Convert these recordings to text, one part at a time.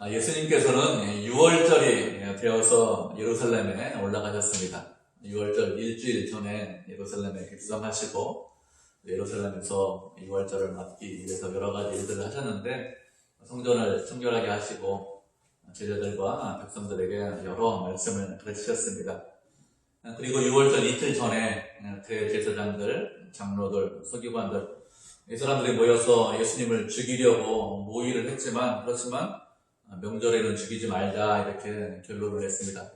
예수님께서는 6월절이 되어서 예루살렘에 올라가셨습니다. 6월절 일주일 전에 예루살렘에 입성하시고 예루살렘에서 6월절을 맞기 위해서 여러 가지 일들을 하셨는데 성전을 청결하게 하시고 제자들과 백성들에게 여러 말씀을 가르치셨습니다. 그리고 6월절 이틀 전에 대제사장들, 장로들, 서기관들 이 사람들이 모여서 예수님을 죽이려고 모의를 했지만 그렇지만 명절에는 죽이지 말자 이렇게 결론을 냈습니다.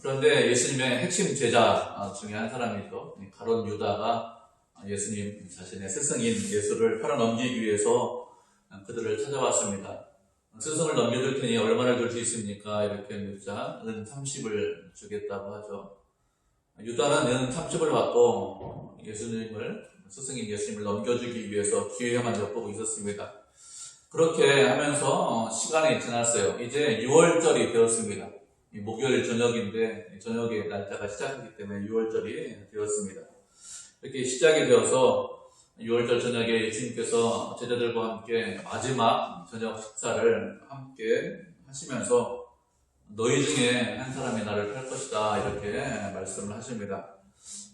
그런데 예수님의 핵심 제자 중에 한 사람이죠. 가룟 유다가 예수님 자신의 스승인 예수를 팔아넘기기 위해서 그들을 찾아왔습니다. 스승을 넘겨줄 테니 얼마나 줄 수 있습니까? 이렇게 묻자 은 30을 주겠다고 하죠. 유다는 은 30을 받고 스승인 예수님을 넘겨주기 위해서 기회만 엿보고 있었습니다. 그렇게 하면서 시간이 지났어요. 이제 6월절이 되었습니다. 목요일 저녁인데 저녁에 날짜가 시작하기 때문에 6월절이 되었습니다. 이렇게 시작이 되어서 6월절 저녁에 예수님께서 제자들과 함께 마지막 저녁 식사를 함께 하시면서 너희 중에 한 사람이 나를 팔 것이다 이렇게 말씀을 하십니다.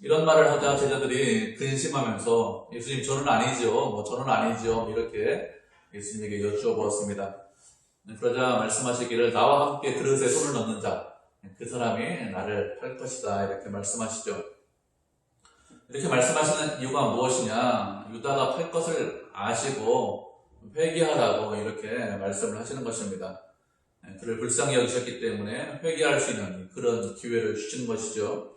이런 말을 하자 제자들이 근심하면서 예수님 저는 아니죠, 저는 아니죠 이렇게 예수님에게 여쭈어보았습니다. 그러자 말씀하시기를 나와 함께 그릇에 손을 넣는 자, 그 사람이 나를 팔 것이다 이렇게 말씀하시죠. 이렇게 말씀하시는 이유가 무엇이냐? 유다가 팔 것을 아시고 회개하라고 이렇게 말씀을 하시는 것입니다. 그를 불쌍히 여기셨기 때문에 회개할 수 있는 그런 기회를 주시는 것이죠.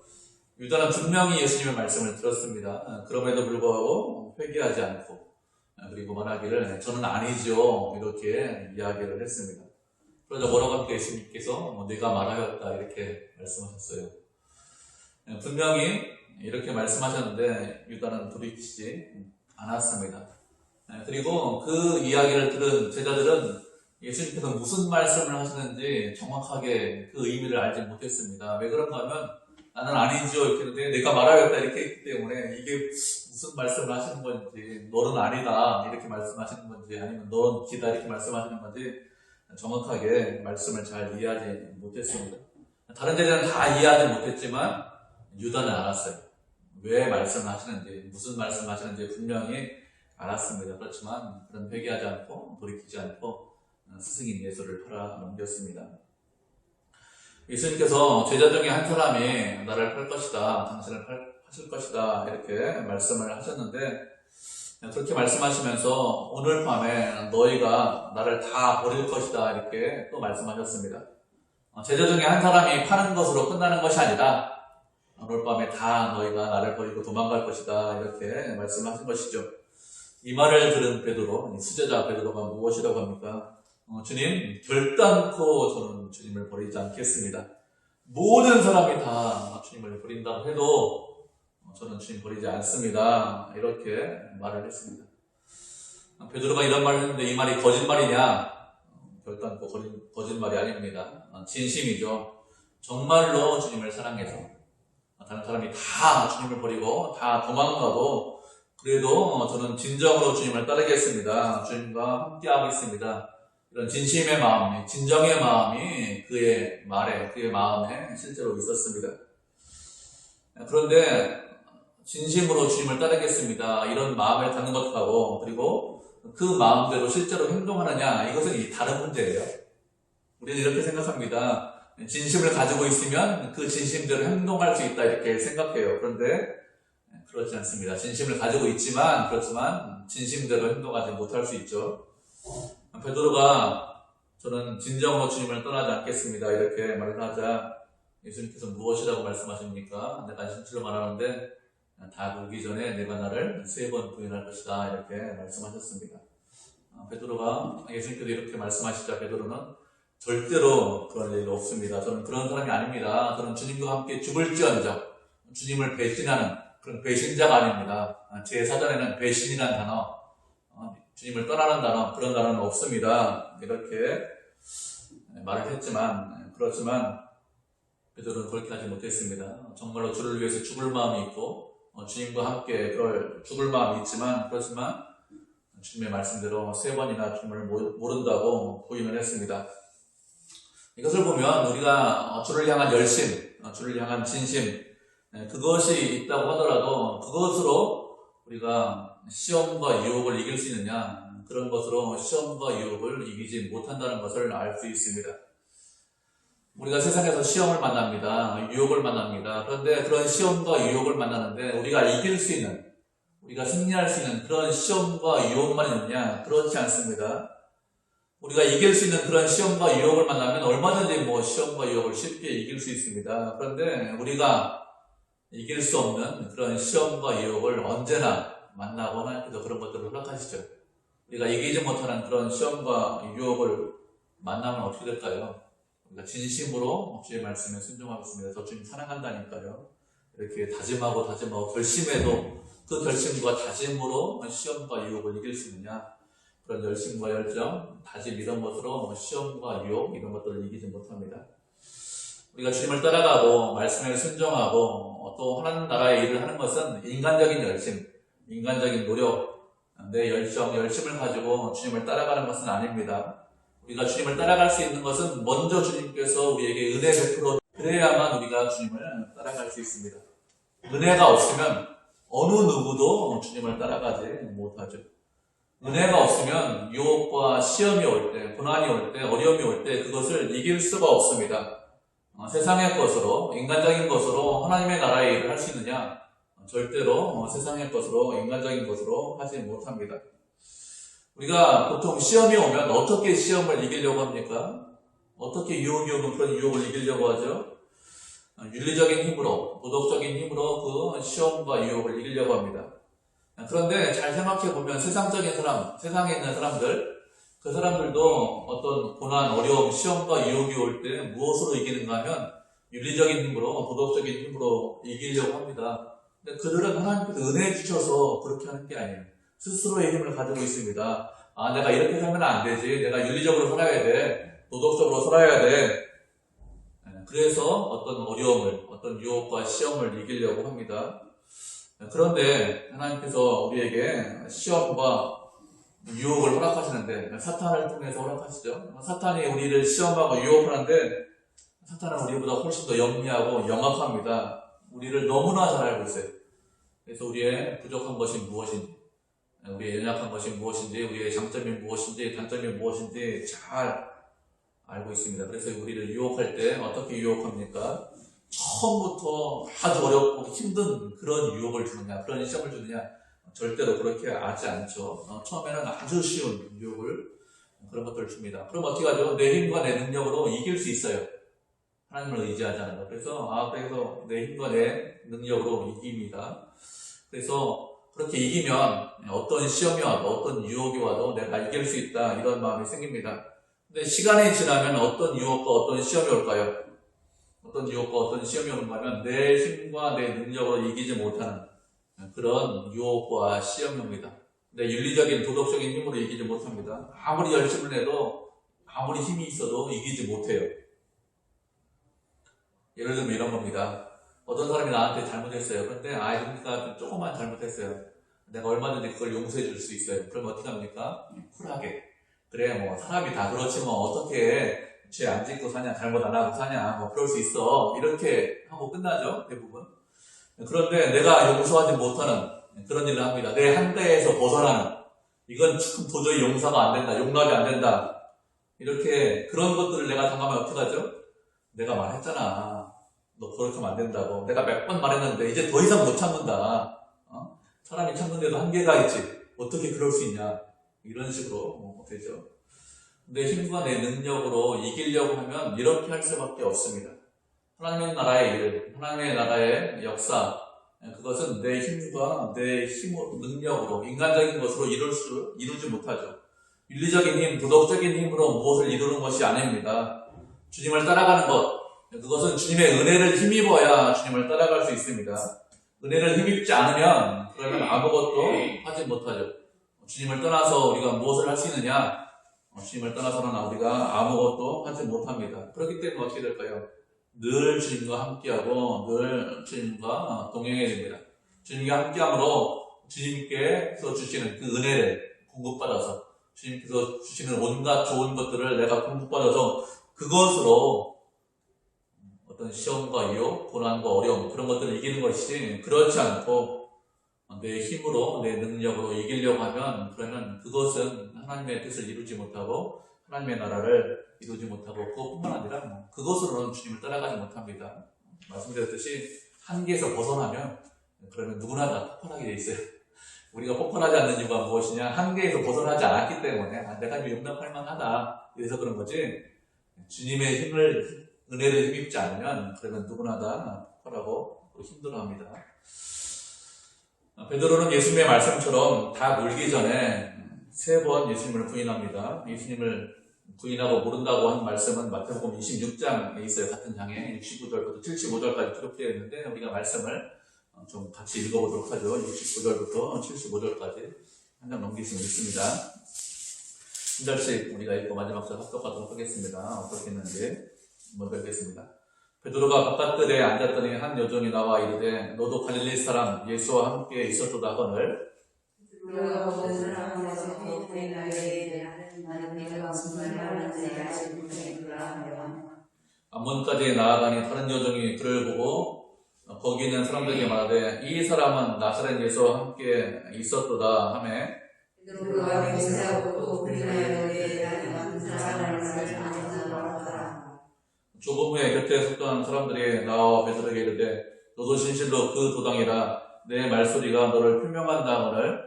유다는 분명히 예수님의 말씀을 들었습니다. 그럼에도 불구하고 회개하지 않고 그리고 말하기를 저는 아니죠 이렇게 이야기를 했습니다. 그러자 뭐라고 합니까? 예수님께서 네가 말하였다 이렇게 말씀하셨어요. 분명히 이렇게 말씀하셨는데 유다는 돌이키지 않았습니다. 그리고 그 이야기를 들은 제자들은 예수님께서 무슨 말씀을 하시는지 정확하게 그 의미를 알지 못했습니다. 왜 그런가 하면 나는 아니죠 이렇게 했는데 내가 말하였다 이렇게 했기 때문에 이게 무슨 말씀을 하시는 건지, 너는 아니다 이렇게 말씀하시는 건지, 아니면 너는 기다 이렇게 말씀하시는 건지 정확하게 말씀을 잘 이해하지 못했습니다. 다른 제자는 다 이해하지 못했지만 유다는 알았어요. 왜 말씀을 하시는지, 무슨 말씀을 하시는지 분명히 알았습니다. 그렇지만 그런 회개하지 않고 돌이키지 않고 스승인 예수를 팔아 넘겼습니다. 예수님께서 제자 중에 한 사람이 나를 팔 것이다, 당신을 하실 것이다 이렇게 말씀을 하셨는데 그렇게 말씀하시면서 오늘 밤에 너희가 나를 다 버릴 것이다 이렇게 또 말씀하셨습니다. 제자 중에 한 사람이 파는 것으로 끝나는 것이 아니라 오늘 밤에 다 너희가 나를 버리고 도망갈 것이다 이렇게 말씀하신 것이죠. 이 말을 들은 베드로, 수제자 베드로가 무엇이라고 합니까? 주님, 결단코 저는 주님을 버리지 않겠습니다. 모든 사람이 다 주님을 버린다고 해도 저는 주님 버리지 않습니다. 이렇게 말을 했습니다. 베드로가 이런 말을 했는데 이 말이 거짓말이냐? 결단코 거짓말이 아닙니다. 진심이죠. 정말로 주님을 사랑해서 다른 사람이 다 주님을 버리고 다 도망가도 그래도 저는 진정으로 주님을 따르겠습니다. 주님과 함께하고 있습니다. 이런 진심의 마음, 진정의 마음이 그의 말에, 그의 마음에 실제로 있었습니다. 그런데 진심으로 주님을 따르겠습니다. 이런 마음을 갖는 것하고 그리고 그 마음대로 실제로 행동하느냐, 이것은 다른 문제예요. 우리는 이렇게 생각합니다. 진심을 가지고 있으면 그 진심대로 행동할 수 있다 이렇게 생각해요. 그런데 그렇지 않습니다. 진심을 가지고 있지만 그렇지만 진심대로 행동하지 못할 수 있죠. 베드로가 저는 진정으로 주님을 떠나지 않겠습니다 이렇게 말을 하자 예수님께서 무엇이라고 말씀하십니까? 내가 진실로 말하는데 다 물기 전에 내가 나를 3번 부인할 것이다 이렇게 말씀하셨습니다. 베드로가 예수님께서 이렇게 말씀하시자 베드로는 절대로 그런 일이 없습니다. 저는 그런 사람이 아닙니다. 저는 주님과 함께 죽을지언정 주님을 배신하는 그런 배신자가 아닙니다. 제 사전에는 배신이라는 단어, 주님을 떠나는 단어, 그런 단어는 없습니다. 이렇게 말을 했지만 그렇지만 베드로는 그렇게 하지 못했습니다. 정말로 주를 위해서 죽을 마음이 있고 주님과 함께 그럴 죽을 마음이 있지만 그렇지만 주님의 말씀대로 3번이나 주님을 모른다고 부인을 했습니다. 이것을 보면 우리가 주를 향한 열심, 주를 향한 진심, 그것이 있다고 하더라도 그것으로 우리가 시험과 유혹을 이길 수 있느냐, 그런 것으로 시험과 유혹을 이기지 못한다는 것을 알 수 있습니다. 우리가 세상에서 시험을 만납니다. 유혹을 만납니다. 그런데 그런 시험과 유혹을 만나는데 우리가 이길 수 있는, 우리가 승리할 수 있는 그런 시험과 유혹만 있느냐? 그렇지 않습니다. 우리가 이길 수 있는 그런 시험과 유혹을 만나면 얼마든지 시험과 유혹을 쉽게 이길 수 있습니다. 그런데 우리가 이길 수 없는 그런 시험과 유혹을 언제나 만나고 하나님께서 그런 것들을 허락하시죠. 우리가 이기지 못하는 그런 시험과 유혹을 만나면 어떻게 될까요? 우리가 진심으로 주의 말씀에 순종하고 있습니다. 저 주님 사랑한다니까요. 이렇게 다짐하고 결심해도 그 결심과 다짐으로 시험과 유혹을 이길 수 있느냐? 그런 열심과 열정, 다짐 이런 것으로 시험과 유혹 이런 것들을 이기지 못합니다. 우리가 주님을 따라가고 말씀에 순종하고 또 하나님 나라의 일을 하는 것은 인간적인 열심, 인간적인 노력, 내 열심을 가지고 주님을 따라가는 것은 아닙니다. 우리가 주님을 따라갈 수 있는 것은 먼저 주님께서 우리에게 은혜 베풀어 그래야만 우리가 주님을 따라갈 수 있습니다. 은혜가 없으면 어느 누구도 주님을 따라가지 못하죠. 은혜가 없으면 유혹과 시험이 올 때, 고난이 올 때, 어려움이 올 때 그것을 이길 수가 없습니다. 세상의 것으로, 인간적인 것으로 하나님의 나라의 일을 할 수 있느냐? 절대로 세상의 것으로, 인간적인 것으로 하지 못합니다. 우리가 보통 시험이 오면 어떻게 시험을 이기려고 합니까? 어떻게 유혹이 오면 그런 유혹을 이기려고 하죠? 윤리적인 힘으로, 도덕적인 힘으로 그 시험과 유혹을 이기려고 합니다. 그런데 잘 생각해보면 세상에 있는 사람들, 그 사람들도 어떤 고난, 어려움, 시험과 유혹이 올 때 무엇으로 이기는가 하면 윤리적인 힘으로, 도덕적인 힘으로 이기려고 합니다. 근데 그들은 하나님께서 은혜 주셔서 그렇게 하는 게 아니에요. 스스로의 힘을 가지고 있습니다. 내가 이렇게 살면 안 되지. 내가 윤리적으로 살아야 돼. 도덕적으로 살아야 돼. 그래서 어떤 어려움을, 어떤 유혹과 시험을 이기려고 합니다. 그런데 하나님께서 우리에게 시험과 유혹을 허락하시는데 사탄을 통해서 허락하시죠. 사탄이 우리를 시험하고 유혹하는데 사탄은 우리보다 훨씬 더 영리하고 영악합니다. 우리를 너무나 잘 알고 있어요. 그래서 우리의 부족한 것이 무엇인지, 우리의 연약한 것이 무엇인지, 우리의 장점이 무엇인지, 단점이 무엇인지 잘 알고 있습니다. 그래서 우리를 유혹할 때 어떻게 유혹합니까? 처음부터 아주 어렵고 힘든 그런 유혹을 주느냐, 그런 시험을 주느냐, 절대로 그렇게 하지 않죠. 처음에는 아주 쉬운 유혹을, 그런 것들을 줍니다. 그럼 어떻게 하죠? 내 힘과 내 능력으로 이길 수 있어요. 하나님을 의지하지 않아요. 그래서 내 힘과 내 능력으로 이깁니다. 그래서 그렇게 이기면 어떤 시험이 와도 어떤 유혹이 와도 내가 이길 수 있다, 이런 마음이 생깁니다. 근데 시간이 지나면 어떤 유혹과 어떤 시험이 올까요? 어떤 유혹과 어떤 시험이 오는가 하면 내 힘과 내 능력으로 이기지 못하는 그런 유혹과 시험이 옵니다. 내 윤리적인 도덕적인 힘으로 이기지 못합니다. 아무리 열심을 내도 아무리 힘이 있어도 이기지 못해요. 예를 들면 이런 겁니다. 어떤 사람이 나한테 잘못했어요. 그런데 그러니까 조금만 잘못했어요. 내가 얼마든지 그걸 용서해 줄 수 있어요. 그럼 어떻게 합니까? 쿨하게. 그래, 사람이 다 그렇지, 어떻게 죄 안 짓고 사냐, 잘못 안 하고 사냐, 그럴 수 있어. 이렇게 하고 끝나죠, 대부분. 그런데 내가 용서하지 못하는 그런 일을 합니다. 내 한계에서 벗어나는, 이건 참 도저히 용서가 안 된다, 용납이 안 된다. 이렇게 그런 것들을 내가 당하면 어떻게 하죠? 내가 말했잖아. 너 그렇게 하면 안 된다고. 내가 몇 번 말했는데 이제 더 이상 못 참는다. 사람이 참는데도 한계가 있지. 어떻게 그럴 수 있냐. 이런 식으로 되죠. 내 힘과 내 능력으로 이기려고 하면 이렇게 할 수밖에 없습니다. 하나님의 나라의 일, 하나님의 나라의 역사, 그것은 내 힘과 내 능력으로, 인간적인 것으로 이루지 못하죠. 윤리적인 힘, 도덕적인 힘으로 무엇을 이루는 것이 아닙니다. 주님을 따라가는 것, 그것은 주님의 은혜를 힘입어야 주님을 따라갈 수 있습니다. 은혜를 힘입지 않으면 그러면 아무것도 하지 못하죠. 주님을 떠나서 우리가 무엇을 할 수 있느냐? 주님을 떠나서는 우리가 아무것도 하지 못합니다. 그렇기 때문에 어떻게 될까요? 늘 주님과 함께하고 늘 주님과 동행해야 됩니다. 주님과 함께함으로 주님께서 주시는 그 은혜를 공급받아서 주님께서 주시는 온갖 좋은 것들을 내가 공급받아서 그것으로 어떤 시험과 유혹, 고난과 어려움 그런 것들을 이기는 것이지 그렇지 않고 내 힘으로 내 능력으로 이기려고 하면 그러면 그것은 하나님의 뜻을 이루지 못하고 하나님의 나라를 이루지 못하고 그것뿐만 아니라 그것으로는 주님을 따라가지 못합니다. 말씀드렸듯이 한계에서 벗어나면 그러면 누구나 다 폭발하게 돼 있어요. 우리가 폭발하지 않는 이유가 무엇이냐? 한계에서 벗어나지 않았기 때문에 내가 좀 용납할 만하다 이래서 그런 거지 주님의 힘을 은혜를 힘입지 않으면 그러면 누구나 다 폭발하고 힘들어합니다. 베드로는 예수님의 말씀처럼 다 물기 전에 3번 예수님을 부인합니다. 예수님을 부인하고 모른다고 한 말씀은 마태복음 26장에 있어요. 같은 장에 69절부터 75절까지 기록되어 있는데 우리가 말씀을 좀 같이 읽어보도록 하죠. 69절부터 75절까지 한 장 넘길 수 있습니다. 한 절씩 우리가 읽고 마지막 절 합독하도록 하겠습니다. 어떻게 했는지 먼저 읽겠습니다. 베드로가 바깥들에 앉았더니 한 여종이 나와 이르되 너도 갈릴리 사람 예수와 함께 있었도다 하거늘 암몬까지 나아가니 다른 여종이 그를 보고 거기 있는 사람들에게 말하되 이 사람은 나사렛 예수와 함께 있었도다 하매 조금 후에 곁에 섰던 사람들이 나와 베드로에게 이르되 너도 진실로 그 도당이라 내 말소리가 너를 표명한다 하거늘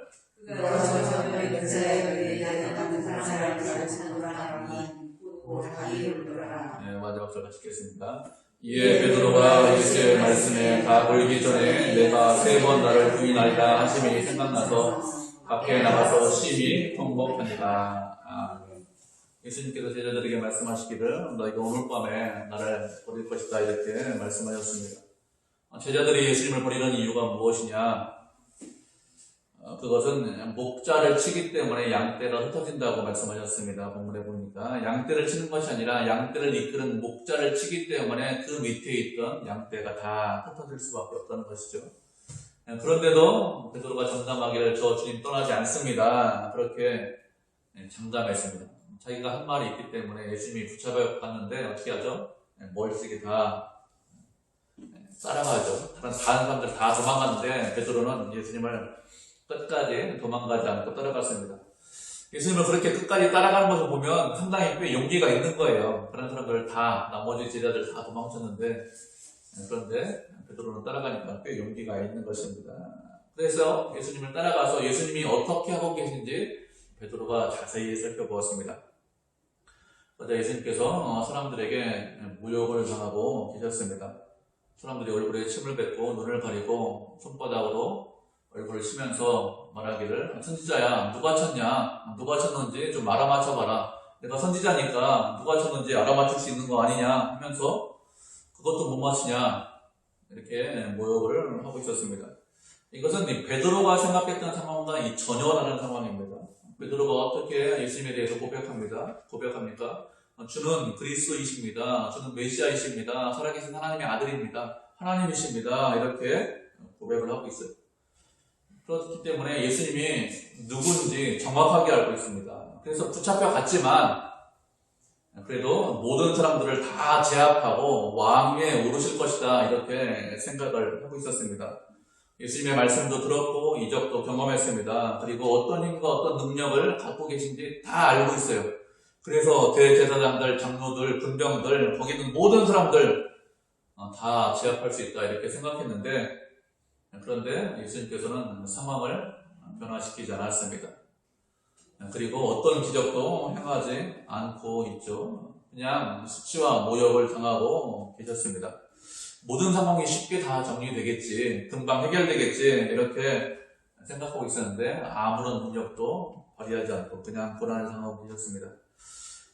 마지막 절 같이 읽겠습니다. 이에 베드로가 예수의 말씀에 다 물기 전에 내가 3번 나를 부인하리라 하심이 생각나서 밖에 나가서 심히 통곡하니라. 예수님께서 제자들에게 말씀하시기를 너희가 오늘 밤에 나를 버릴 것이다 이렇게 말씀하셨습니다. 제자들이 예수님을 버리는 이유가 무엇이냐? 그것은 목자를 치기 때문에 양떼가 흩어진다고 말씀하셨습니다. 본문에 보니까 양떼를 치는 것이 아니라 양떼를 이끄는 목자를 치기 때문에 그 밑에 있던 양떼가 다 흩어질 수밖에 없다는 것이죠. 그런데도 베드로가 장담하기를 저 주님 떠나지 않습니다. 그렇게 장담했습니다. 자기가 한 말이 있기 때문에 예수님이 붙잡아 갔는데 어떻게 하죠? 멀찍이 다 따라가죠. 다른 사람들 다 도망갔는데 베드로는 예수님을 끝까지 도망가지 않고 따라갔습니다. 예수님을 그렇게 끝까지 따라가는 것을 보면 상당히 꽤 용기가 있는 거예요. 그런 사람들 다 나머지 제자들 다 도망쳤는데 그런데 베드로는 따라가니까 꽤 용기가 있는 것입니다. 그래서 예수님을 따라가서 예수님이 어떻게 하고 계신지 베드로가 자세히 살펴보았습니다. 그러자 예수님께서 사람들에게 모욕을 당하고 계셨습니다. 사람들이 얼굴에 침을 뱉고 눈을 가리고 손바닥으로 얼굴을 치면서 말하기를 선지자야 누가 쳤냐? 누가 쳤는지 좀 알아맞혀봐라. 내가 선지자니까 누가 쳤는지 알아맞힐 수 있는 거 아니냐 하면서 그것도 못 맞히냐 이렇게 모욕을 하고 있었습니다. 이것은 베드로가 생각했던 상황과 전혀 다른 상황입니다. 베드로가 어떻게 예수님에 대해서 고백합니까? 주는 그리스도이십니다. 주는 메시아이십니다. 살아계신 하나님의 아들입니다. 하나님이십니다. 이렇게 고백을 하고 있어요. 그렇기 때문에 예수님이 누군지 정확하게 알고 있습니다. 그래서 붙잡혀 갔지만 그래도 모든 사람들을 다 제압하고 왕 위에 오르실 것이다 이렇게 생각을 하고 있었습니다. 예수님의 말씀도 들었고 이적도 경험했습니다. 그리고 어떤 힘과 어떤 능력을 갖고 계신지 다 알고 있어요. 그래서 대제사장들, 장로들, 군병들, 거기 있는 모든 사람들 다 제압할 수 있다 이렇게 생각했는데 그런데 예수님께서는 상황을 변화시키지 않았습니다. 그리고 어떤 기적도 행하지 않고 있죠. 그냥 수치와 모욕을 당하고 계셨습니다. 모든 상황이 쉽게 다 정리되겠지, 금방 해결되겠지 이렇게 생각하고 있었는데 아무런 능력도 발휘하지 않고 그냥 고난을 당하고 계셨습니다.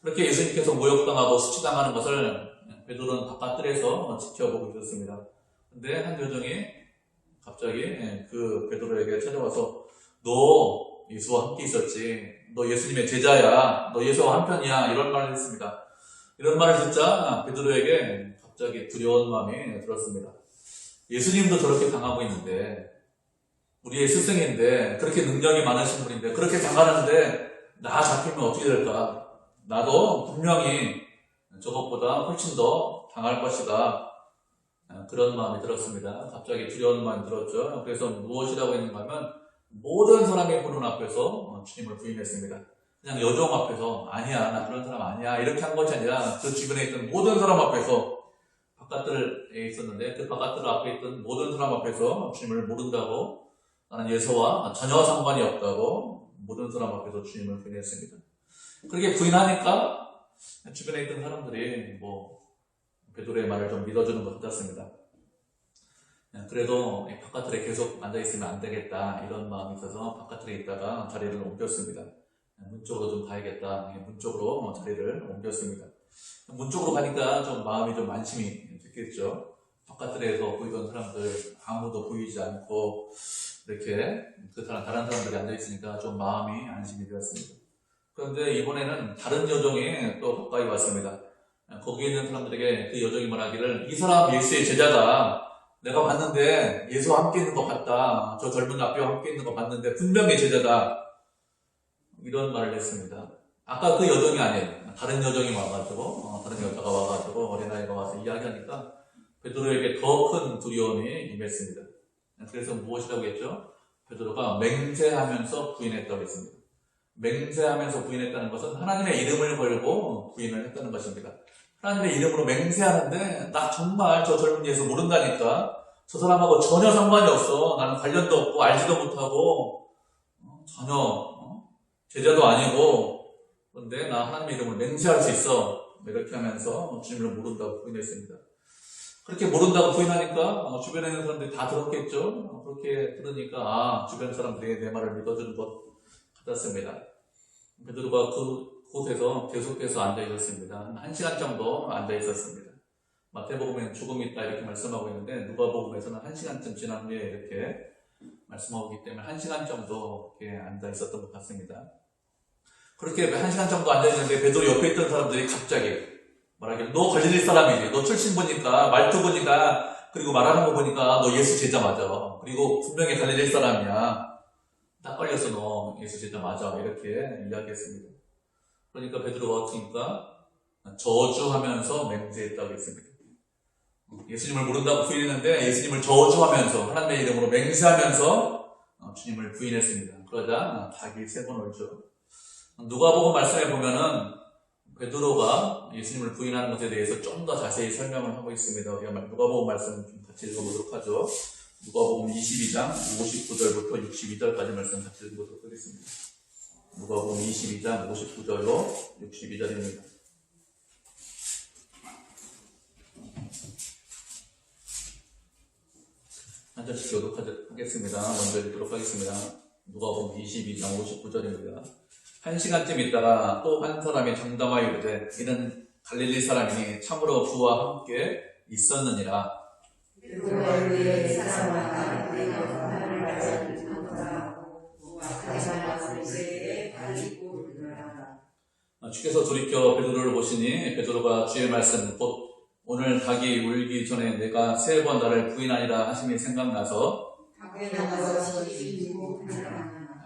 그렇게 예수님께서 모욕당하고 수치당하는 것을 베드로는 바깥들에서 지켜보고 있었습니다. 근데 한 여종이 갑자기 그 베드로에게 찾아와서 너 예수와 함께 있었지, 너 예수님의 제자야, 너 예수와 한편이야 이런 말을 했습니다. 이런 말을 듣자 베드로에게 갑자기 두려운 마음이 들었습니다. 예수님도 저렇게 당하고 있는데 우리의 스승인데 그렇게 능력이 많으신 분인데 그렇게 당하는데 나 잡히면 어떻게 될까? 나도 분명히 저것보다 훨씬 더 당할 것이다. 그런 마음이 들었습니다. 갑자기 두려운 마음이 들었죠. 그래서 무엇이라고 했는가 하면 모든 사람이 보는 앞에서 주님을 부인했습니다. 그냥 여종 앞에서 아니야, 나 그런 사람 아니야 이렇게 한 것이 아니라 그 주변에 있던 모든 사람 앞에서 바깥들에 있었는데 그 바깥들 앞에 있던 모든 사람 앞에서 주님을 모른다고, 나는 예수와 전혀 상관이 없다고 모든 사람 앞에서 주님을 부인했습니다. 그렇게 부인하니까 주변에 있던 사람들이 베드로의 말을 좀 믿어주는 것 같았습니다. 그래도 바깥들에 계속 앉아있으면 안 되겠다 이런 마음이 있어서 바깥들에 있다가 자리를 옮겼습니다. 문 쪽으로 좀 가야겠다. 문 쪽으로 자리를 옮겼습니다. 문 쪽으로 가니까 좀 마음이 좀 안심이 됐겠죠. 바깥들에서 보이던 사람들 아무도 보이지 않고 이렇게 다른 사람들이 앉아있으니까 좀 마음이 안심이 되었습니다. 그런데 이번에는 다른 여종이 또 가까이 왔습니다. 거기에 있는 사람들에게 그 여종이 말하기를, 이 사람 예수의 제자다. 내가 봤는데 예수와 함께 있는 것 같다. 저 젊은 아비와 함께 있는 거 봤는데 분명히 제자다. 이런 말을 했습니다. 아까 그 여종이 아니에요. 다른 여종이 와가지고, 다른 여자가 와가지고 어린아이가 와서 이야기하니까 베드로에게 더 큰 두려움이 임했습니다. 그래서 무엇이라고 했죠? 베드로가 맹세하면서 부인했다고 했습니다. 맹세하면서 부인했다는 것은 하나님의 이름을 걸고 부인을 했다는 것입니다. 하나님의 이름으로 맹세하는데 나 정말 저 젊은 예수 모른다니까, 저 사람하고 전혀 상관이 없어, 나는 관련도 없고 알지도 못하고 전혀 제자도 아니고, 그런데 나 하나님의 이름을 맹세할 수 있어 이렇게 하면서 주님을 모른다고 부인했습니다. 그렇게 모른다고 부인하니까 주변에 있는 사람들이 다 들었겠죠. 그렇게 들으니까 주변 사람들이 내 말을 믿어주는 것 같았습니다. 베드로가 그곳에서 계속해서 앉아있었습니다. 한 1시간 정도 앉아있었습니다. 마태복음에는 죽음이 있다 이렇게 말씀하고 있는데 누가복음에서는 1시간쯤 지난 후에 이렇게 말씀하고 있기 때문에 1시간 정도 이렇게 앉아있었던 것 같습니다. 그렇게 1시간 정도 앉아있는데 베드로 옆에 있던 사람들이 갑자기 말하기를, 너 갈릴리 사람이지, 너 출신 보니까 말투 보니까 그리고 말하는 거 보니까 너 예수 제자 맞아, 그리고 분명히 갈릴리 사람이야, 딱 걸렸어, 너 예수 제자 맞아 이렇게 이야기했습니다. 그러니까 베드로가 어떻습니까? 저주하면서 맹세했다고 했습니다. 예수님을 모른다고 부인했는데 예수님을 저주하면서 하나님의 이름으로 맹세하면서 주님을 부인했습니다. 그러자 닭이 3번 울죠. 누가복음 말씀에 보면은 베드로가 예수님을 부인하는 것에 대해서 좀 더 자세히 설명을 하고 있습니다. 우리가 누가복음 말씀 좀 같이 읽어보도록 하죠. 누가복음 22장 59절부터 62절까지 말씀 같이 읽어보도록 하겠습니다. 누가복음 22장 59절로 62절입니다. 한 절씩 교독하겠습니다. 먼저 읽도록 하겠습니다. 누가복음 22장 59절입니다. 1시간쯤 있다가 또 한 사람이 장담하여 이르되 이는 갈릴리 사람이니 참으로 주와 함께 있었느니라. 주께서 돌이켜 베드로를 보시니 베드로가 주의 말씀 곧 오늘 닭이 울기 전에 내가 3번 나를 부인하리라 하심이 생각나서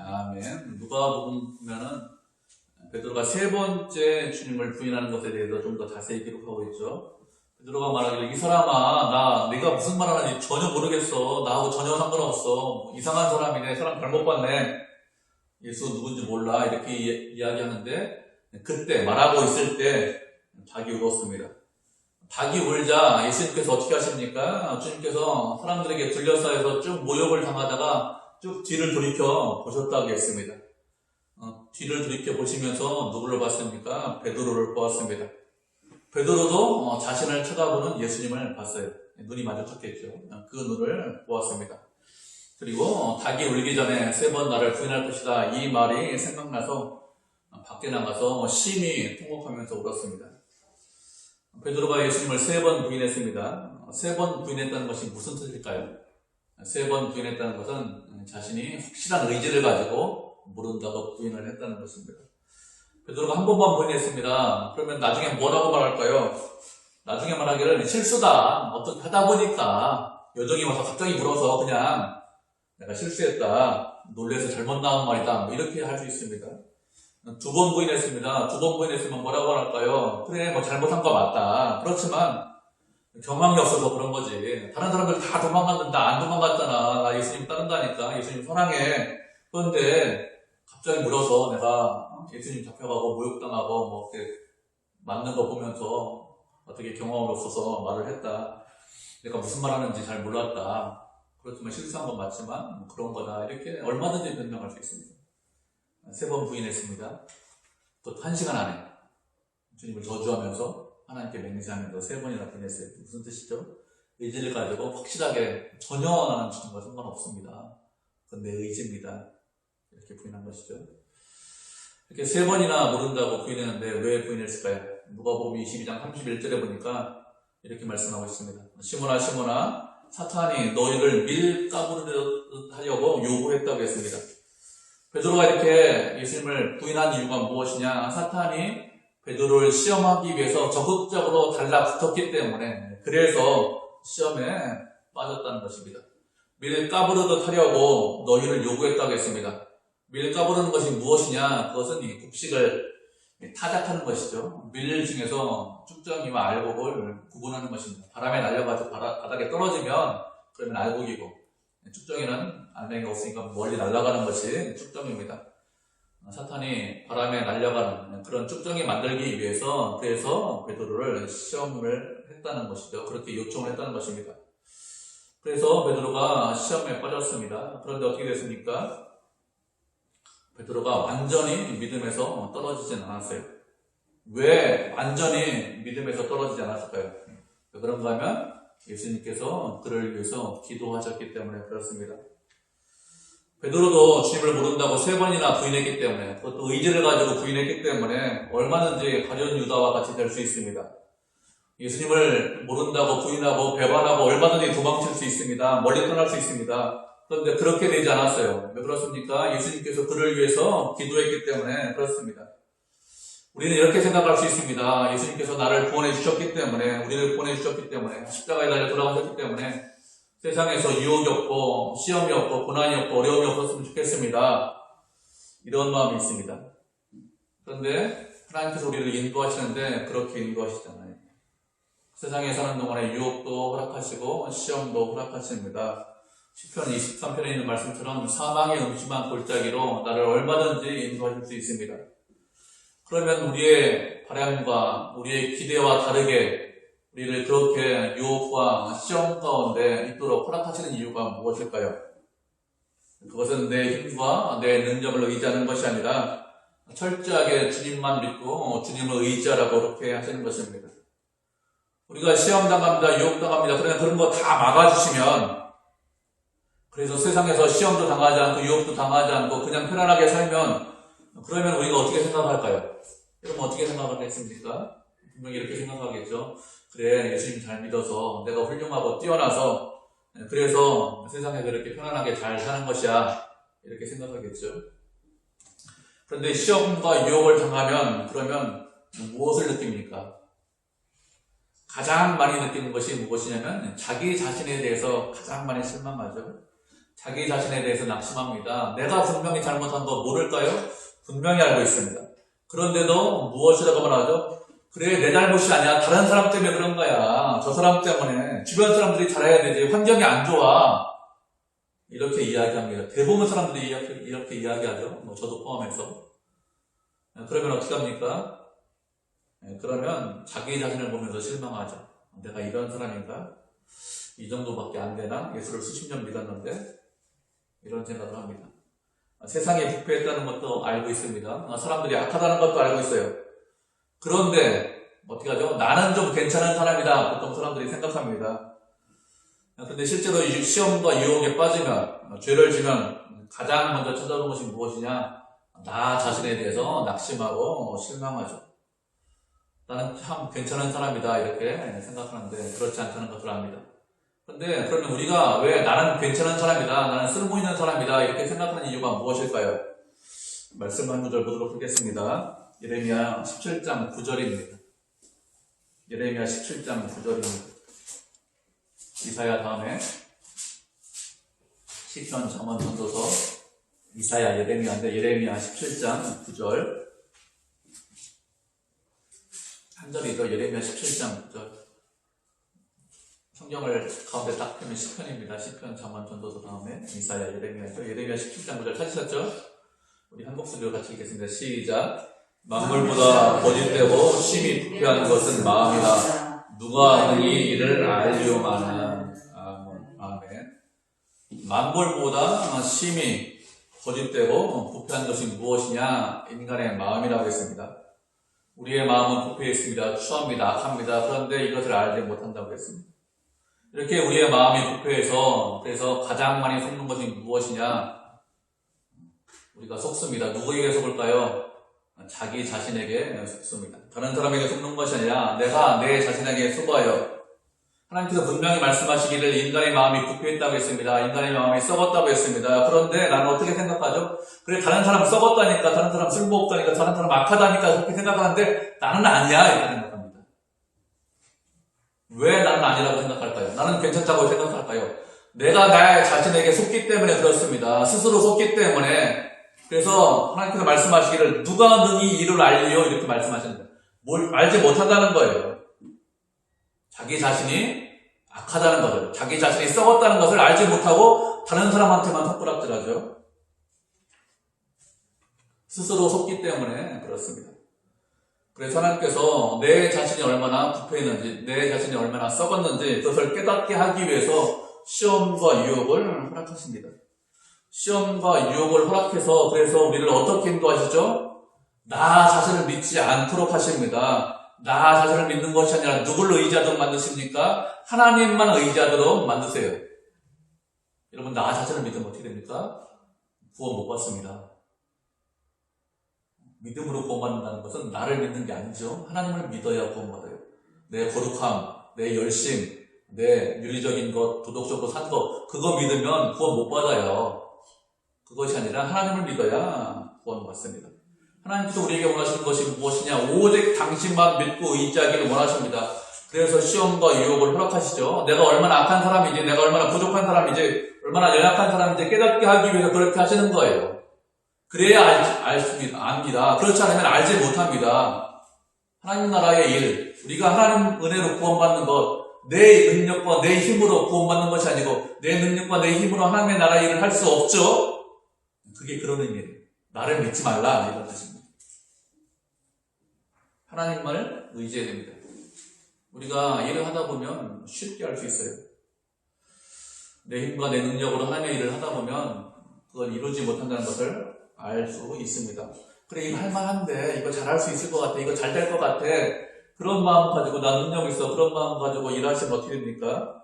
아멘. 누가복음 보면은 베드로가 3번째 주님을 부인하는 것에 대해서 좀 더 자세히 기록하고 있죠. 베드로가 말하기를, 이 사람아, 내가 무슨 말 하는지 전혀 모르겠어. 나하고 전혀 상관없어. 이상한 사람이네. 사람 잘못 봤네. 예수 누군지 몰라. 이렇게 이야기하는데 그때 말하고 있을 때 닭이 울었습니다. 닭이 울자 예수님께서 어떻게 하십니까? 주님께서 사람들에게 둘러싸여서 쭉 모욕을 당하다가 쭉 뒤를 돌이켜 보셨다고 했습니다. 뒤를 돌이켜 보시면서 누구를 봤습니까? 베드로를 보았습니다. 베드로도 자신을 쳐다보는 예수님을 봤어요. 눈이 마주쳤겠죠. 그 눈을 보았습니다. 그리고 닭이 울기 전에 3번 나를 부인할 것이다, 이 말이 생각나서 밖에 나가서 심히 통곡하면서 울었습니다. 베드로가 예수님을 3번 부인했습니다. 3번 부인했다는 것이 무슨 뜻일까요? 3번 부인했다는 것은 자신이 확실한 의지를 가지고 모른다고 부인을 했다는 것입니다. 베드로가 한 번만 부인했습니다. 그러면 나중에 뭐라고 말할까요? 나중에 말하기를 실수다, 어떻게 하다 보니까 여종이 와서 갑자기 물어서 그냥 내가 실수했다, 놀래서 잘못 나온 말이다, 이렇게 할 수 있습니다. 두 번 부인했습니다. 두 번 부인했으면 뭐라고 할까요? 그래, 뭐 잘못한 거 맞다. 그렇지만 경황이 없어서 그런 거지. 다른 사람들 다 도망갔는데 나 안 도망갔잖아. 나 예수님 따른다니까. 예수님 사랑해. 그런데 갑자기 물어서 내가 예수님 잡혀가고 모욕당하고 뭐 이렇게 맞는 거 보면서 어떻게 경험이 없어서 말을 했다. 내가 무슨 말 하는지 잘 몰랐다. 그렇지만 실수한 건 맞지만 그런 거다. 이렇게 얼마든지 변명할 수 있습니다. 3번 부인했습니다. 그것도 1시간 안에 주님을 저주하면서 하나님께 맹세하면서 3번이나 부인했어요. 무슨 뜻이죠? 의지를 가지고 확실하게 전혀 나는 주님과 상관없습니다. 그건 내 의지입니다. 이렇게 부인한 것이죠. 이렇게 3번이나 모른다고 부인했는데 왜 부인했을까요? 누가복음 22장 31절에 보니까 이렇게 말씀하고 있습니다. 시몬아 시몬아 사탄이 너희를 밀가부르듯 하려고 요구했다고 했습니다. 베드로가 이렇게 예수님을 부인한 이유가 무엇이냐? 사탄이 베드로를 시험하기 위해서 적극적으로 달라붙었기 때문에 그래서 시험에 빠졌다는 것입니다. 밀가부르듯 하려고 너희를 요구했다고 했습니다. 밀가부르는 것이 무엇이냐? 그것은 이 곡식을 타작하는 것이죠. 밀 중에서 쭉정이와 알곡을 구분하는 것입니다. 바람에 날려가지고 바닥에 떨어지면 그러면 알곡이고 쭉정이는 알맹이가 없으니까 멀리 날아가는 것이 쭉정입니다. 사탄이 바람에 날려가는 그런 쭉정이 만들기 위해서 그래서 베드로를 시험을 했다는 것이죠. 그렇게 요청을 했다는 것입니다. 그래서 베드로가 시험에 빠졌습니다. 그런데 어떻게 됐습니까? 베드로가 완전히 믿음에서 떨어지진 않았어요. 왜 완전히 믿음에서 떨어지지 않았을까요? 왜 그런가 하면 예수님께서 그를 위해서 기도하셨기 때문에 그렇습니다. 베드로도 주님을 모른다고 3번이나 부인했기 때문에 그것도 의지를 가지고 부인했기 때문에 얼마든지 가룟 유다와 같이 될 수 있습니다. 예수님을 모른다고 부인하고 배반하고 얼마든지 도망칠 수 있습니다. 멀리 떠날 수 있습니다. 그런데 그렇게 되지 않았어요. 왜 그렇습니까? 예수님께서 그를 위해서 기도했기 때문에 그렇습니다. 우리는 이렇게 생각할 수 있습니다. 예수님께서 나를 구원해 주셨기 때문에, 우리를 구원해 주셨기 때문에, 십자가에 달려 돌아가셨기 때문에 세상에서 유혹이 없고 시험이 없고 고난이 없고 어려움이 없었으면 좋겠습니다. 이런 마음이 있습니다. 그런데 하나님께서 우리를 인도하시는데 그렇게 인도하시잖아요. 세상에 사는 동안에 유혹도 허락하시고 시험도 허락하십니다. 시편 23편에 있는 말씀처럼 사망의 음침한 골짜기로 나를 얼마든지 인도하실 수 있습니다. 그러면 우리의 바람과 우리의 기대와 다르게 우리를 그렇게 유혹과 시험 가운데 있도록 허락하시는 이유가 무엇일까요? 그것은 내 힘과 내 능력을 의지하는 것이 아니라 철저하게 주님만 믿고 주님을 의지하라고 그렇게 하시는 것입니다. 우리가 시험당합니다, 유혹당합니다. 그러나 그런 거 다 막아주시면, 그래서 세상에서 시험도 당하지 않고 유혹도 당하지 않고 그냥 편안하게 살면, 그러면 우리가 어떻게 생각할까요? 여러분 어떻게 생각하겠습니까? 분명히 이렇게 생각하겠죠. 그래, 예수님 잘 믿어서 내가 훌륭하고 뛰어나서 그래서 세상에 그렇게 편안하게 잘 사는 것이야, 이렇게 생각하겠죠. 그런데 시험과 유혹을 당하면 그러면 무엇을 느낍니까? 가장 많이 느끼는 것이 무엇이냐면 자기 자신에 대해서 가장 많이 실망하죠. 자기 자신에 대해서 낙심합니다. 내가 분명히 잘못한 거 모를까요? 분명히 알고 있습니다. 그런데도 무엇이라고 말하죠? 그래, 내 잘못이 아니야. 다른 사람 때문에 그런 거야. 저 사람 때문에. 주변 사람들이 잘해야 되지. 환경이 안 좋아. 이렇게 이야기합니다. 대부분 사람들이 이렇게 이야기하죠. 뭐 저도 포함해서. 그러면 어떻게 합니까? 그러면 자기 자신을 보면서 실망하죠. 내가 이런 사람인가? 이 정도밖에 안 되나? 예수를 수십 년 믿었는데? 이런 생각을 합니다. 세상이 부패했다는 것도 알고 있습니다. 사람들이 악하다는 것도 알고 있어요. 그런데 어떻게 하죠? 나는 좀 괜찮은 사람이다. 보통 사람들이 생각합니다. 그런데 실제로 시험과 유혹에 빠지면, 죄를 지면 가장 먼저 찾아오는 것이 무엇이냐? 나 자신에 대해서 낙심하고 실망하죠. 나는 참 괜찮은 사람이다, 이렇게 생각하는데 그렇지 않다는 것을 압니다. 그런데 그러면 우리가 왜 나는 괜찮은 사람이다, 나는 쓸모있는 사람이다 이렇게 생각하는 이유가 무엇일까요? 말씀 한 구절 보도록 하겠습니다. 예레미야 17장 9절입니다. 예레미야 17장 9절입니다. 이사야 다음에 시편, 잠언, 전도서, 이사야, 예레미야인데 예레미야 17장 9절 한절이죠. 예레미야 17장. 성경을 가운데 딱 펴면 시편입니다. 시편, 잠언, 전도서 다음에 이사야, 예레미야죠. 예레미야 17장 9절 찾으셨죠? 우리 한 목소리로 같이 읽겠습니다. 시작. 만물보다 거짓되고 심히 부패하는 것은 마음이다. 누가 능히 이를 알리오마는. 아멘. 만물보다 심히 거짓되고 부패한 것이 무엇이냐? 인간의 마음이라고 했습니다. 우리의 마음은 부패해 있습니다. 추합니다. 악합니다. 그런데 이것을 알지 못한다고 했습니다. 이렇게 우리의 마음이 부패해서 그래서 가장 많이 속는 것이 무엇이냐? 우리가 속습니다. 누구에게 속을까요? 자기 자신에게 속습니다. 다른 사람에게 속는 것이 아니라 내가 내 자신에게 속아요. 하나님께서 분명히 말씀하시기를 인간의 마음이 부패했다고 했습니다. 인간의 마음이 썩었다고 했습니다. 그런데 나는 어떻게 생각하죠? 그래, 다른 사람 썩었다니까, 다른 사람 쓸모없다니까, 다른 사람 악하다니까 그렇게 생각하는데 나는 아니야 이렇게 생각합니다. 왜 나는 아니라고 생각할까요? 나는 괜찮다고 생각할까요? 내가 나 자신에게 속기 때문에 그렇습니다. 스스로 속기 때문에. 그래서 하나님께서 말씀하시기를 누가 능히 이를 알리요 이렇게 말씀하시는 거예요. 뭘 알지 못한다는 거예요. 자기 자신이 악하다는 것을, 자기 자신이 썩었다는 것을 알지 못하고 다른 사람한테만 턱부락질하죠. 스스로 속기 때문에 그렇습니다. 그래서 하나님께서 내 자신이 얼마나 부패했는지, 내 자신이 얼마나 썩었는지 그것을 깨닫게 하기 위해서 시험과 유혹을 허락하십니다. 시험과 유혹을 허락해서 그래서 우리를 어떻게 인도하시죠? 나 자신을 믿지 않도록 하십니다. 나 자신을 믿는 것이 아니라 누구를 의지하도록 만드십니까? 하나님만 의지하도록 만드세요. 여러분, 나 자신을 믿으면 어떻게 됩니까? 구원 못 받습니다. 믿음으로 구원받는다는 것은 나를 믿는 게 아니죠. 하나님을 믿어야 구원받아요. 내 거룩함, 내 열심, 내 윤리적인 것, 도덕적으로 산 것, 그거 믿으면 구원 못 받아요. 그것이 아니라 하나님을 믿어야 구원받습니다. 하나님께서 우리에게 원하시는 것이 무엇이냐? 오직 당신만 믿고 의지하기를 원하십니다. 그래서 시험과 유혹을 허락하시죠. 내가 얼마나 악한 사람인지, 내가 얼마나 부족한 사람인지, 얼마나 연약한 사람인지 깨닫게 하기 위해서 그렇게 하시는 거예요. 그래야 압니다. 그렇지 않으면 알지 못합니다. 하나님 나라의 일, 우리가 하나님 은혜로 구원받는 것, 내 능력과 내 힘으로 구원받는 것이 아니고 내 능력과 내 힘으로 하나님의 나라의 일을 할 수 없죠. 그게 그런 의미예요. 나를 믿지 말라 이런 뜻입니다. 하나님만을 의지해야 됩니다. 우리가 일을 하다 보면 쉽게 할 수 있어요. 내 힘과 내 능력으로 하나님의 일을 하다 보면 그건 이루지 못한다는 것을 알 수 있습니다. 그래, 이거 할만한데, 이거 잘할 수 있을 것 같아, 이거 잘 될 것 같아. 그런 마음 가지고, 나 능력 있어. 그런 마음 가지고 일하시면 어떻게 됩니까?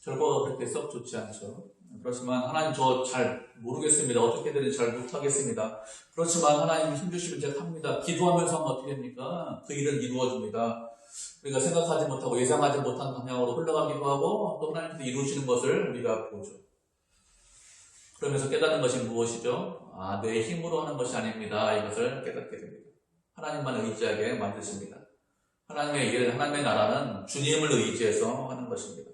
결과가 그렇게 썩 좋지 않죠. 그렇지만, 하나님 저 잘 모르겠습니다. 어떻게 되는지 잘 못하겠습니다. 그렇지만, 하나님 힘주시면 제가 합니다. 기도하면서 하면 어떻게 됩니까? 그 일은 이루어집니다. 우리가 생각하지 못하고 예상하지 못한 방향으로 흘러가기도 하고, 또 하나님께서 이루시는 것을 우리가 보죠. 그러면서 깨닫는 것이 무엇이죠? 내 힘으로 하는 것이 아닙니다. 이것을 깨닫게 됩니다. 하나님만 의지하게 만드십니다. 하나님의 일, 하나님의 나라는 주님을 의지해서 하는 것입니다.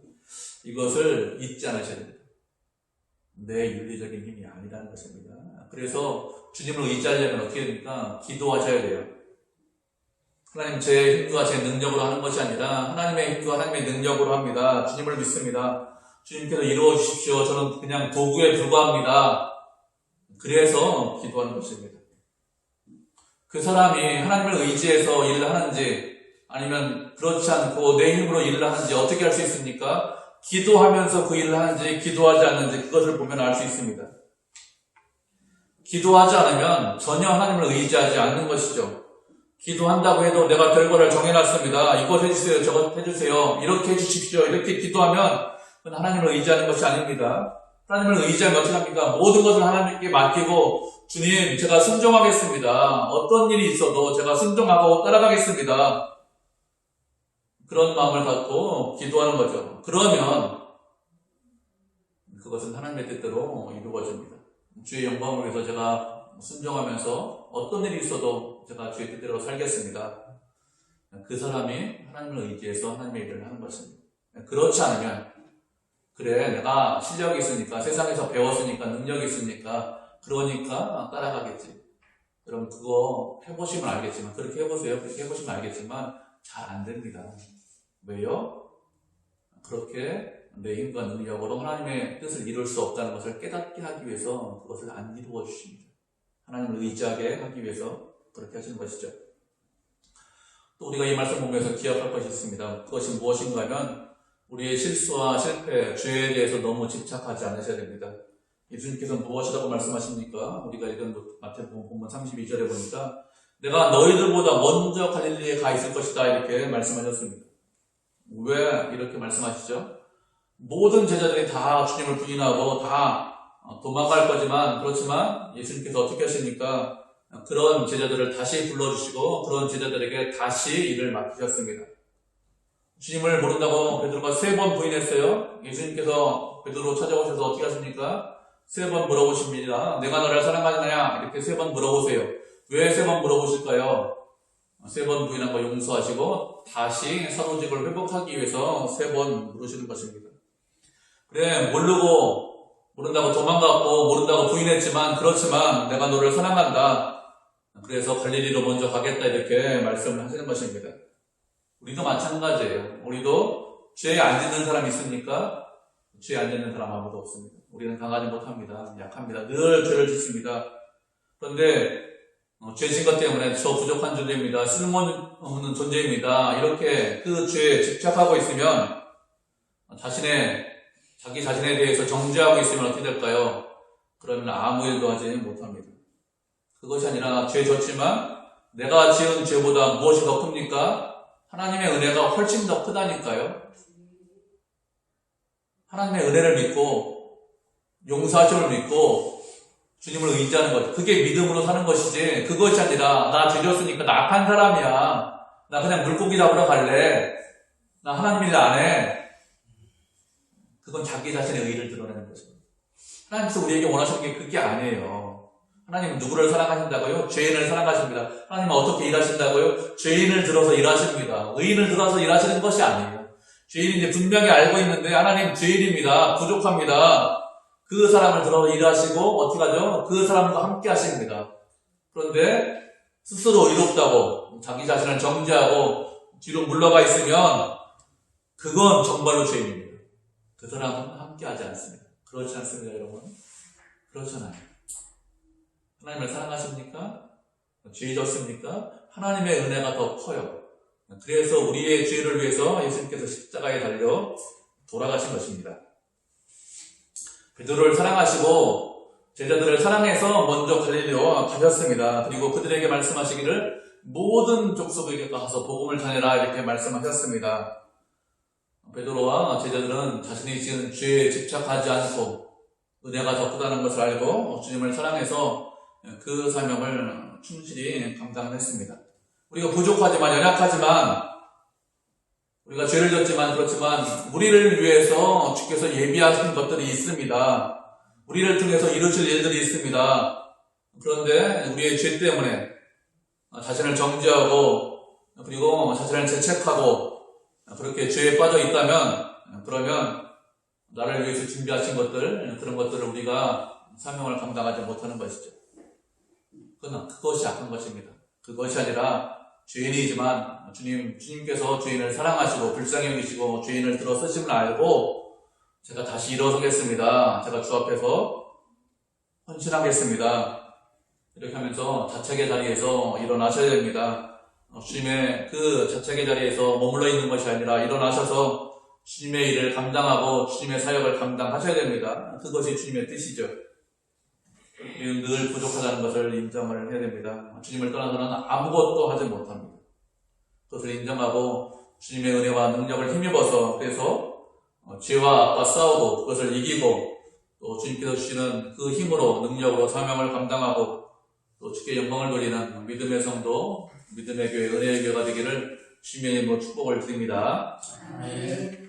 이것을 잊지 않으셔야 됩니다. 내 윤리적인 힘이 아니라는 것입니다. 그래서 주님을 의지하려면 어떻게 됩니까? 기도하셔야 돼요. 하나님, 제 힘과 제 능력으로 하는 것이 아니라 하나님의 힘과 하나님의 능력으로 합니다. 주님을 믿습니다. 주님께서 이루어 주십시오. 저는 그냥 도구에 불과합니다. 그래서 기도하는 것입니다. 그 사람이 하나님을 의지해서 일을 하는지 아니면 그렇지 않고 내 힘으로 일을 하는지 어떻게 알 수 있습니까? 기도하면서 그 일을 하는지 기도하지 않는지 그것을 보면 알 수 있습니다. 기도하지 않으면 전혀 하나님을 의지하지 않는 것이죠. 기도한다고 해도 내가 결과를 정해놨습니다. 이것 해주세요. 저것 해주세요. 이렇게 해주십시오. 이렇게 기도하면 그건 하나님을 의지하는 것이 아닙니다. 하나님을 의지하면 어떻게 합니까? 모든 것을 하나님께 맡기고 주님, 제가 순종하겠습니다. 어떤 일이 있어도 제가 순종하고 따라가겠습니다. 그런 마음을 갖고 기도하는 거죠. 그러면 그것은 하나님의 뜻대로 이루어집니다. 주의 영광을 위해서 제가 순종하면서 어떤 일이 있어도 제가 주의 뜻대로 살겠습니다. 그 사람이 하나님을 의지해서 하나님의 일을 하는 것입니다. 그렇지 않으면 그래, 내가 실력이 있으니까, 세상에서 배웠으니까, 능력이 있으니까, 그러니까 따라가겠지. 여러분, 그거 해보시면 알겠지만, 그렇게 해보세요. 그렇게 해보시면 알겠지만, 잘 안 됩니다. 왜요? 그렇게 내 힘과 능력으로 하나님의 뜻을 이룰 수 없다는 것을 깨닫게 하기 위해서 그것을 안 이루어 주십니다. 하나님을 의지하게 하기 위해서 그렇게 하시는 것이죠. 또 우리가 이 말씀 보면서 기억할 것이 있습니다. 그것이 무엇인가 하면 우리의 실수와 실패, 죄에 대해서 너무 집착하지 않으셔야 됩니다. 예수님께서 무엇이라고 말씀하십니까? 우리가 읽은 마태복음 본문 32절에 보니까 내가 너희들보다 먼저 갈릴리에 가 있을 것이다 이렇게 말씀하셨습니다. 왜 이렇게 말씀하시죠? 모든 제자들이 다 주님을 부인하고 다 도망갈 거지만 그렇지만 예수님께서 어떻게 하십니까? 그런 제자들을 다시 불러주시고 그런 제자들에게 다시 일을 맡기셨습니다. 주님을 모른다고 베드로가 3번 부인했어요. 예수님께서 베드로 찾아오셔서 어떻게 하십니까? 3번 물어보십니다. 내가 너를 사랑하느냐? 이렇게 3번 물어보세요. 왜 3번 물어보실까요? 3번 부인한 거 용서하시고 다시 사도직을 회복하기 위해서 3번 물으시는 것입니다. 그래, 모른다고 도망갔고 모른다고 부인했지만 그렇지만 내가 너를 사랑한다. 그래서 갈릴리로 먼저 가겠다 이렇게 말씀을 하시는 것입니다. 우리도 마찬가지예요. 우리도 죄에 안 짓는 사람 있습니까? 죄에 안 짓는 사람 아무도 없습니다. 우리는 강하지 못합니다. 약합니다. 늘 죄를 짓습니다. 그런데 죄진 것 때문에 저 부족한 존재입니다. 쓸모없는 존재입니다. 이렇게 그 죄에 집착하고 있으면 자기 자신에 대해서 정죄하고 있으면 어떻게 될까요? 그러면 아무 일도 하지 못합니다. 그것이 아니라 죄 졌지만 내가 지은 죄보다 무엇이 더 큽니까? 하나님의 은혜가 훨씬 더 크다니까요. 하나님의 은혜를 믿고 용서하심을 믿고 주님을 의지하는 것, 그게 믿음으로 사는 것이지 그것이 아니라 나 죄 졌으니까 나 악한 사람이야. 나 그냥 물고기 잡으러 갈래. 나 하나님 일 안 해. 그건 자기 자신의 의의를 드러내는 거죠. 하나님께서 우리에게 원하시는 게 그게 아니에요. 하나님은 누구를 사랑하신다고요? 죄인을 사랑하십니다. 하나님은 어떻게 일하신다고요? 죄인을 들어서 일하십니다. 의인을 들어서 일하시는 것이 아니에요. 죄인인지 분명히 알고 있는데 하나님 죄인입니다. 부족합니다. 그 사람을 들어서 일하시고 어떻게 하죠? 그 사람과 함께 하십니다. 그런데 스스로 의롭다고 자기 자신을 정죄하고 뒤로 물러가 있으면 그건 정말로 죄인입니다. 그 사람은 함께 하지 않습니다. 그렇지 않습니다, 여러분? 그렇잖아요. 하나님을 사랑하십니까? 죄 졌습니까? 하나님의 은혜가 더 커요. 그래서 우리의 죄를 위해서 예수님께서 십자가에 달려 돌아가신 것입니다. 베드로를 사랑하시고 제자들을 사랑해서 먼저 갈릴리로 가셨습니다. 그리고 그들에게 말씀하시기를 모든 족속에게 가서 복음을 전해라 이렇게 말씀하셨습니다. 베드로와 제자들은 자신이 지은 죄에 집착하지 않고 은혜가 더 크다는 것을 알고 주님을 사랑해서 그 사명을 충실히 감당했습니다. 우리가 부족하지만 연약하지만 우리가 죄를 졌지만 그렇지만 우리를 위해서 주께서 예비하신 것들이 있습니다. 우리를 통해서 이루실 일들이 있습니다. 그런데 우리의 죄 때문에 자신을 정죄하고 그리고 자신을 죄책하고 그렇게 죄에 빠져 있다면 그러면 나를 위해서 준비하신 것들 그런 것들을 우리가 사명을 감당하지 못하는 것이죠. 그것이 악한 것입니다. 그것이 아니라 죄인이지만 주님께서 죄인을 사랑하시고 불쌍히 여기시고 죄인을 들어 쓰심을 알고 제가 다시 일어서겠습니다. 제가 주 앞에서 헌신하겠습니다. 이렇게 하면서 자책의 자리에서 일어나셔야 됩니다. 주님의 그 자책의 자리에서 머물러 있는 것이 아니라 일어나셔서 주님의 일을 감당하고 주님의 사역을 감당하셔야 됩니다. 그것이 주님의 뜻이죠. 우리는 늘 부족하다는 것을 인정을 해야 됩니다. 주님을 떠나서는 아무것도 하지 못합니다. 그것을 인정하고 주님의 은혜와 능력을 힘입어서 그래서 죄와 싸우고 그것을 이기고 또 주님께서 주시는 그 힘으로 능력으로 사명을 감당하고 또 주께 영광을 돌리는 믿음의 성도, 믿음의 교회, 은혜의 교회가 되기를 주님의 이름으로 축복을 드립니다.